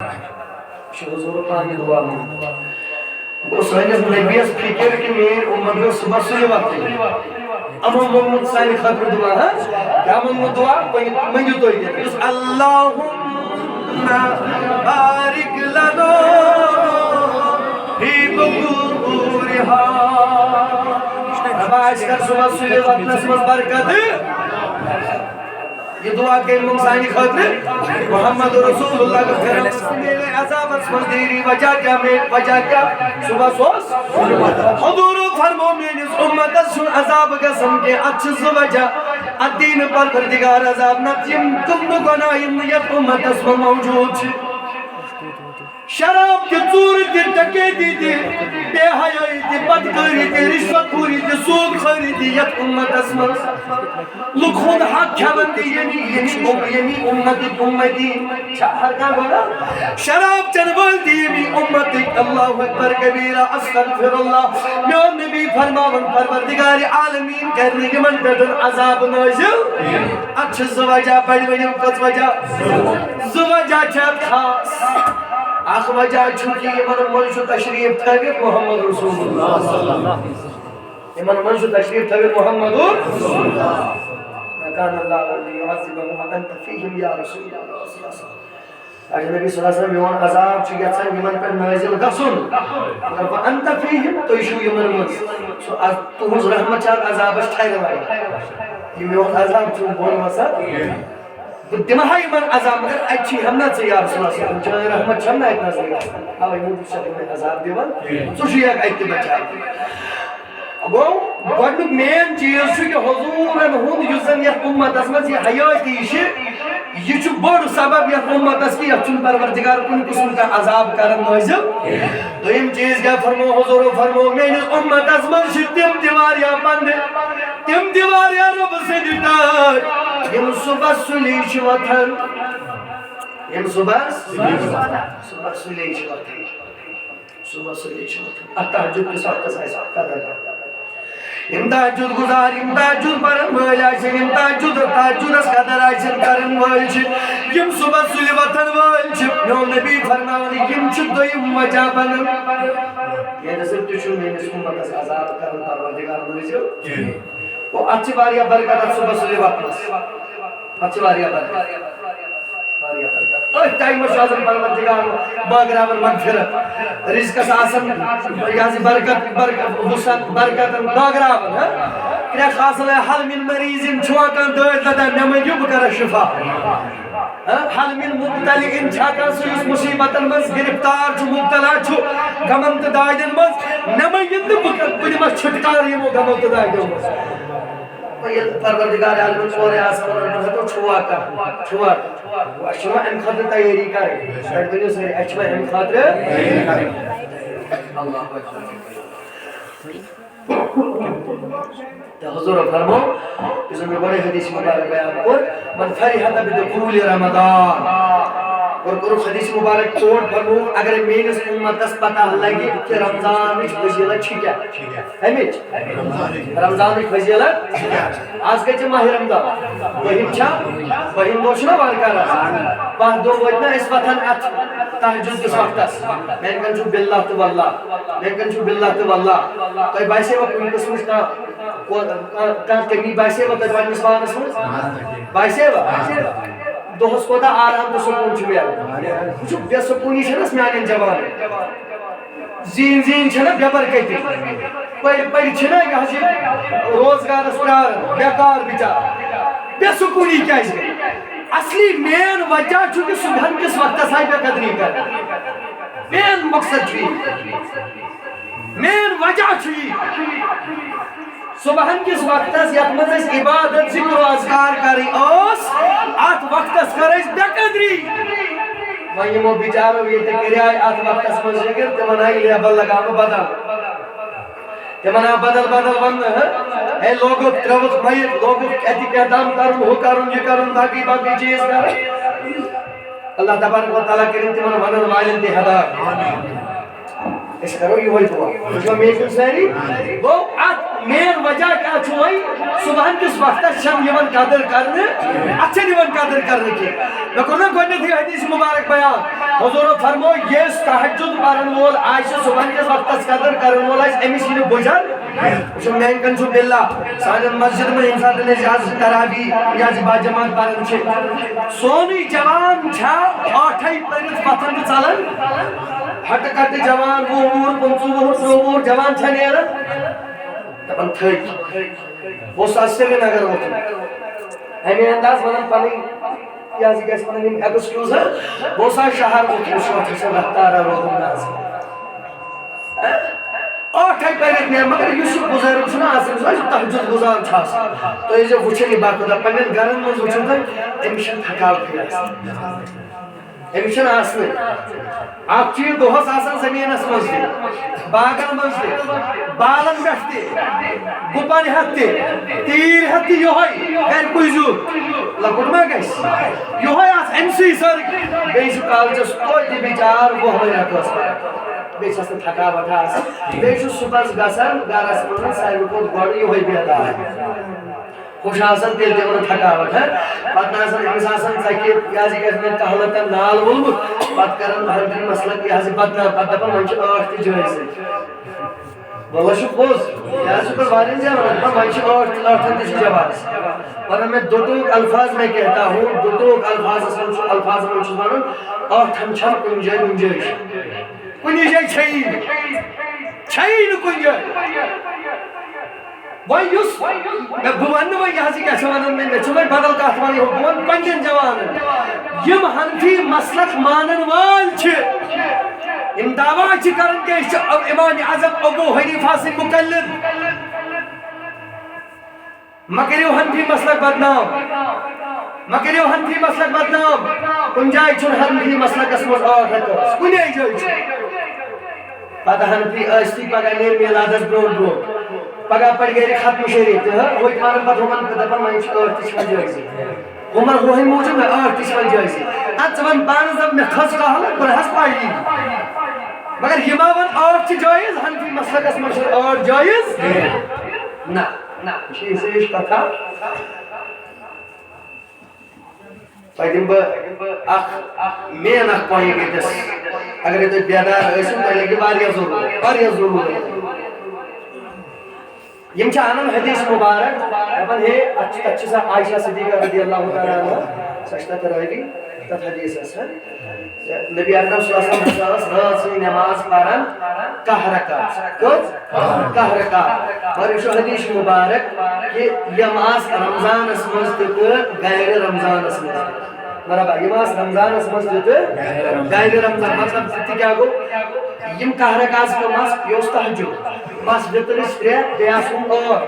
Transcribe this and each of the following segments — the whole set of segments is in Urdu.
حضور پاک دعا میں وہ سانس نبیس فکر کہ میری امت کو صبح سلی وقت اما محمد سانی خطر دعا ہے کیا محمد دعا منجو تو ہی دیتے اللہم بارک لنا فی بقورہا نماز کر صبح سلی وقت نسمت برکت یہ دعا کے منسانی خطر محمد رسول اللہ کا فرم میرے عذاب اسمت دیری وجہ کیا صبح سوس حضور فرمو میری امت اسن عذاب کا سمجھے اچھز وجہ الدین پر پردگار عذاب نتیم کم گناہیم نیت امت اسم موجود شراب کی چور تھی ٹکیتی تھی بے حیائی تھی بدکاری تھی رشوت خوری تھی سود خوری تھی یت امت اسمت لوگ خود حق کھون دی یمی امتی ہر کا بولا شراب چنوال دی یمی امتی اللہ اکبر کبیرہ استغفر اللہ میون نبی فرماون پروردگار عالمین کرنے کے من پیٹن عذاب نازل اچھا زوجہ پڑھ ونیم کس وجہ زوجہ چھت خاص آخ وجہ چھوٹی ایمان منشو تشریف تھاگت محمد رسول اللہ ایمان منشو تشریف تھاگت محمد رسول اللہ مکان اللہ علیہ وعظبہم وانت فیہم یا رسول اللہ صلی اللہ علیہ وسلم اگر نبی صلی اللہ علیہ وسلم یون عذاب چی گیتسان ایمان پر نازل گسن اگر وانت فیہم تو ایشو ایمان منس تو ہز رحمت چاہت عذابش ٹھائر لائی یہ یون عذاب چون بول مسا دمہائی من عذاب مگر اچھی ہم نہ سے یا رسول اللہ صلی اللہ علیہ وسلم چاہے رحمت چھم نہ اتنا سے آوائی موجود شکل میں عذاب دیوان سوشی ایک ایتی بچائی گو گوڑنک مین چیز چھو کہ حضور ہند یزن یہ امت اسمت یہ حیاتی شی یہ چھو بڑ سبب یہ امت اس کی اچھن پروردگار کن قسم کا عذاب کرن نوزل دویم چیز کیا فرمو حضور فرمو مین امت اسمت شی تم دیواریا بند تم دیواریا رب سے دیتار یم صبح سلی شواتن یم صبح سلی شواتن صبح سلی شواتن تہجد کے ساتھ ایسا قدر کرتا یم تہجد گزار یم تہجد پرن وٲلۍ آسن یم تہجدس قدر آسن کرن وٲلۍ چھِ یم صبح سلی وطن وٲلۍ چھِ میون نبی فرماوان یم چھِ دوٚیِم وجہ بنان یعنی صرف تُہۍ چھِو میٲنِس اُمتس عذاب کران پروردگار نٲزِل وہ اچھی واریاہ برکت صبح سلی وطنس اچھی واریاہ برکت اوہ ٹائم شازن پروردگار باگراون مغفرت رزقس آسن یعنی برکت حسن برکت باگراون کیا خاص ہے حل من مریض چھوکان دٲد لدان مےٚ مٔنگِو بہٕ کَرٕ شفا حل من مبتلئ چھاکان سُہ یُس مصیبتن منٛز گرفتار چھُ مبتلا چھُ غمن تہٕ دادٮ۪ن منٛز مےٚ مٔنگِو تہٕ بہٕ دِمس چھُٹکار یِمو غمو تہٕ دادٮ۪و منٛز پروردگار عالم سورے آسمان تو چھوا کا اشما ام خاطر تیاری کرے دنیا سے اشما ام خاطر تیاری کرے اللہ اکبر حضور فرمو اس میں بڑے حدیث مبارک بیان اور من فرح بدخول رمضان اور کرو حدیث مبارک کوٹ فرمو اگر مینس امتس پتہ لگی کہ رمضان وچ فضیلت چھ کیا ہمچ رمضان وچ فضیلت آج گژھِ ماہ رمضان بہم چھا بہم دۄہ چھُنہ وارکار آسان باہ دۄہ وٲتۍ نہ أسۍ وۄتھان اَتھ تہجد کِس وقتس میانہِ کَن چھُ باللہ تہٕ واللہ میانہِ کَن چھُ باللہ تہٕ واللہ تۄہہِ باسیوا کُنہِ قٕسمٕچ کانٛہہ کمی باسیوا تۄہہِ پننِس پانس منٛز باسیوا دۄہس کوتاہ آرام تہٕ سکوٗن چھُ مِلان وٕچھِو بے سکوٗنی چھَنہ میانٮ۪ن جوانن زیٖن زیٖن چھَنہ بے برکتی پٔرۍ چھِنہ یہِ حظ یہِ روزگارس پیاران بیکار بِچار بے سکوٗنی کیازِ گٔے اصلی مین وجہ چھُ کہِ صبحن کِس وقتس آیہِ بے قدری کرنہٕ مین مقصد چھُ یی مین وجہ چھُ یی صبحن کس وقتس یت مز عبادت ذکر و اذکار کریں ات وقتس کر بے قدری وۄنۍ یِمو بِچارو ییٚتہِ کَریاے ات وقتس منٛز ذکر تِمن آیہِ لیبل لگاونہٕ بدل تِمن آو بدل بدل وننہٕ ہے لوگو ترٛٲوُکھ مایِک لوگُکھ اَتہِ کہتام کرُن ہُہ کرُن یہِ کرُن باقٕے باقٕے چیٖز کرٕنۍ اللہ تبارک و تعالیٰ کٔرِنۍ تِمن ونن والٮ۪ن تہِ ہدایت أسۍ کرو یِہوے دُعا وٕچھوا میٖٹِنٛگ سٲری گوٚو اتھ مین وجہ کیٛاہ چھُ وۄنۍ صبحن کِس وقتس چھنہٕ یِوان قدر کرنہٕ اتھ چھنہٕ یِوان قدر کرنہٕ کینٛہہ مےٚ کوٚر نہ گۄڈنیتھٕے حدیث مبارک بیان حضور فرمو یہ تہجد پرن وول آئیشہ صبح کس وقت قدر کرن وول آئیس امیس یہ بجن وچھو مین کن چھو باللہ سانن مسجد میں انسان نے جاز تراوی یا با جماعت پرن چھے سونی جوان چھا آٹھائی پرت پتن چلن ہٹ کٹ جوان وور پنچو وور جوان چھا نیرن دپن تھک وہ سری نگر ہوتی ہمیں انداز ونن پنی یا جی گیس پنن ایکسکیوز ہے وہ سا شہر ہوتی شوٹ سے رفتار روح انداز آٹھائی پہلے نیر مگر یوسف بزرگ چھنا آسن سو تہجد گزار چھاس تو یہ جو وچھنی باقی دا پنن گرن میں وچھن تھا امیشن تھکاو پھر امیشن آسن آپ چیز دوہس آسن زمین اس مجھتے باغن مجھتے بالن گشتے گپن ہتے تیر ہتے یوہائی گر کوئی زور لکن میں گیس یوہائی آس امسی سر بیشو کالجس توی بیچار وہ ہوئی رکھوس بیش آسن تھکا بٹھا آسن بیشو صبح گسن گارس منن سائر کو گوڑی ہوئی بیتا ہے خوش آسن دل دے انہوں تھکاوٹ ہے پت ناسن امس آسن سکی یازی کہتے ہیں کہلتا نال بولمت پت کرن ہر مسئلہ یازی بدنا پت دپن منچ آٹھ تی جوئی سے بولا شو پوز یازی پر وارن جاوان دپن منچ آٹھن تی جواب ورنہ میں دو ٹوک الفاظ میں کہتا ہوں دو ٹوک الفاظ میں چھوڑا آٹھن چھن کنجائی منجائی کنجائی چھئی کنجائی وہ یوس بوان وہ یہاں سے کیسے وانن میں چھوڑے بدل کا احتمالی ہو بوان پنجن جوان یم حنفی مسلک مانن وال چھے ام دعویٰ چھ کرن کے امام اعظم ابو حنیفہ سے مقلد مکریو حنفی مسلک بدنام مکریو حنفی مسلک بدنام کنجائی چھن حنفی مسلک اسمز آٹھ رکھو کنیائی جوئی چھے پتہ حنفی اشتی پگا نیر میلادس برو پگہ پڑ گئی ختم شریف ہوئی مارن پتہ ہمن دپن وۄنۍ چھُ ٲٹھ تہِ چھِ جٲیزٕے ہمن روحی موجود میں ٲٹھ تہِ چھِ جٲیزٕے ادٕ ژٕ وَن پانس دپ مےٚ کھٔژ کہل بہٕ حظ پایی مگر یِما وَن ٲٹھ چھِ جٲیز حنفی مسلکس منٛز چھِ ٲٹھ جٲیز نہ یہِ چھِ ہِش کتھا تۄہہِ دِمہٕ بہٕ اکھ مین اکھ پویِنٹ ییٚتٮ۪س اگرے تُہۍ بیدار ٲسِو تۄہہِ لگہِ واریاہ ضروٗرت یم چانن حدیث مبارک دپن ہے اچھی سا عائشہ صدیقہ رضی اللہ تعالی عنہ سچتا تراوی تت حدیث ہے نبی اکرم صلی اللہ علیہ وسلم رات سے نماز پڑھن کاہ رکعت کاہ رکعت اور یہ حدیث مبارک کہ نماز رمضان اس مسجد غیر رمضان اس مسجد مرحبا نماز رمضان اس مسجد غیر رمضان مطلب کیا گو یم کاہ رکعت نماز یہ تہجد بس وطرس ترے بیاسن اور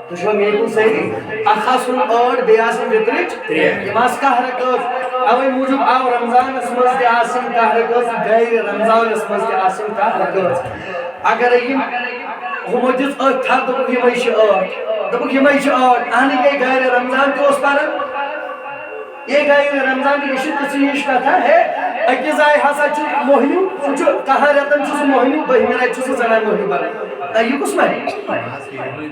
تو شو میکن صحیح اخاسن اور بیاسن وطرچ نماز کاہ رکعت اوے موجب آو رمضان اس مزد آسن کاہ رکعت غیر رمضان اس مزد آسن کاہ رکعت اگر یم ہمجز ات تھا دپک یمش آٹ آنے گئی غیر رمضان کی اس پارن یہ غیر رمضان کی اشت کسیش کا تھا ہے اکیز آئی حسا چھو موہنیو سوچو کہاں رہتن چھو سو موہنیو بہی میرا چھو سو زنان موہنیو بارا یہ کس مانی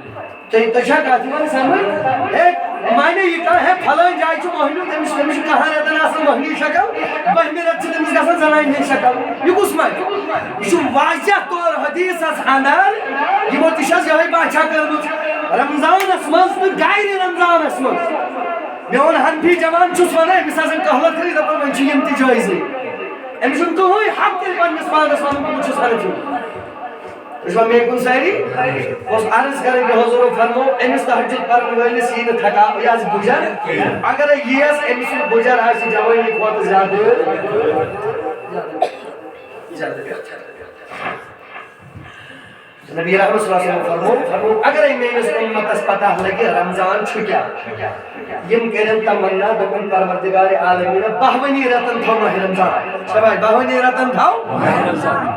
تشاہ کہتی مانی سامن ایک معنی یہ کہا ہے پھلان جائی چھو موہنیو تمیش کہاں رہتن آسا موہنیو شکل بہی میرا چھو تمیش کہاں زنان نہیں شکل یہ کس مانی یہ چھو واضح طور حدیث از حنال یہ وہ تشاہ یہی باچھا کرنو رمضان اسمز غیر رمضان اسمز میون حنفی جوان چھس ونے مثلا کہلت کری دپن ون چھ یم تہ جایزے ام چھن تو ہوئی حق تل پنس پانس ون بہ چھس حنفی اس میں کن ساری اس عرض کریں کہ حضور فرمو امس تہجد پرن ولس یہ تھکا یاز بجر اگر یہ امس بجر آس جوانی کھوت زیادہ نبی رحمت صلی اللہ علیہ وسلم فرمو اگر میرے امتس پتہ لگے رمضان چھو کیا یم کرن تمنا دپن پروردگار عالمین بہونی رتن تھو ماہ رمضان شباش بہونی رتن تھو ماہ رمضان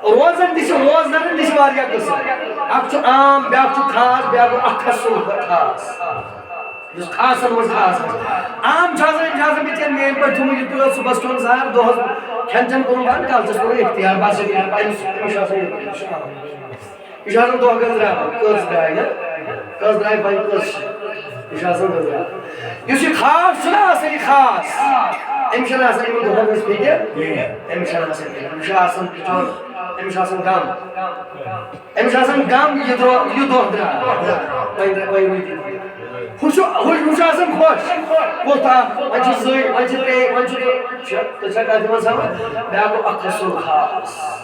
روزن دش روزدرن دش واریاہ قسم اکھ چھو عام بیاکھ چھو خاص بیاکھ اخصل خاص جس خاصن مز خاص عام چھازن بچن مین پر چھو مجھے تو صبح کھن زار دو کھن چن کرن بان کال چس کرن اختیار باس یہ دو گز درائے کس درائے بھائی کس İşasın kızı. Yüzü khas şuna asıl khas. Emşana asıl imin doğanız peki? Emşana asıl peki. İşasın piçor. Emşasın gam. Emşasın gam yudordra. Bayırıydı. Huşasın koş. Bota, mancı zıy, mancı bey, mancı taşak adımı zaman. Ben bu akasul khas.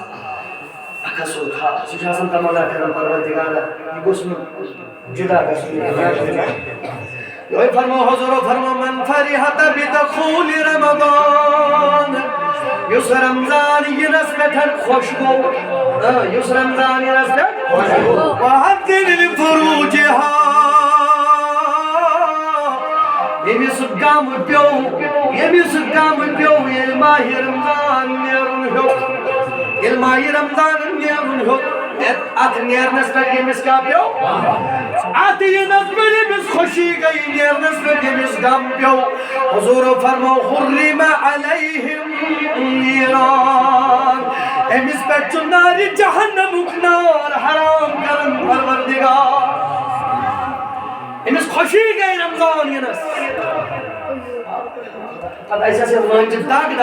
Akasul khas. Huşasın tamamen kadar parvandigara. Yugosunu جدا يا فرما حضور فرما من فرحت بدخول رمضان یوس رمضان یہ نسبت خوشبو یوس رمضان یہ نسبت خوشبو وحد لفروجها یمیس گام پیو یہ ماہ رمضان نیرن ہو یہ ماہ رمضان نیرن ہو ات نیرنس پر یمیس کا پیو ات ینس پر یمیس خوشی گئی نیرنس پر یمیس گم پیو حضور فرمو حرم علیہم نیران امیس پر چنار جہنم اکنار حرام کرن پروردگار امیس خوشی گئی رمضان ینس پتہ ایسا سے وانجد داگ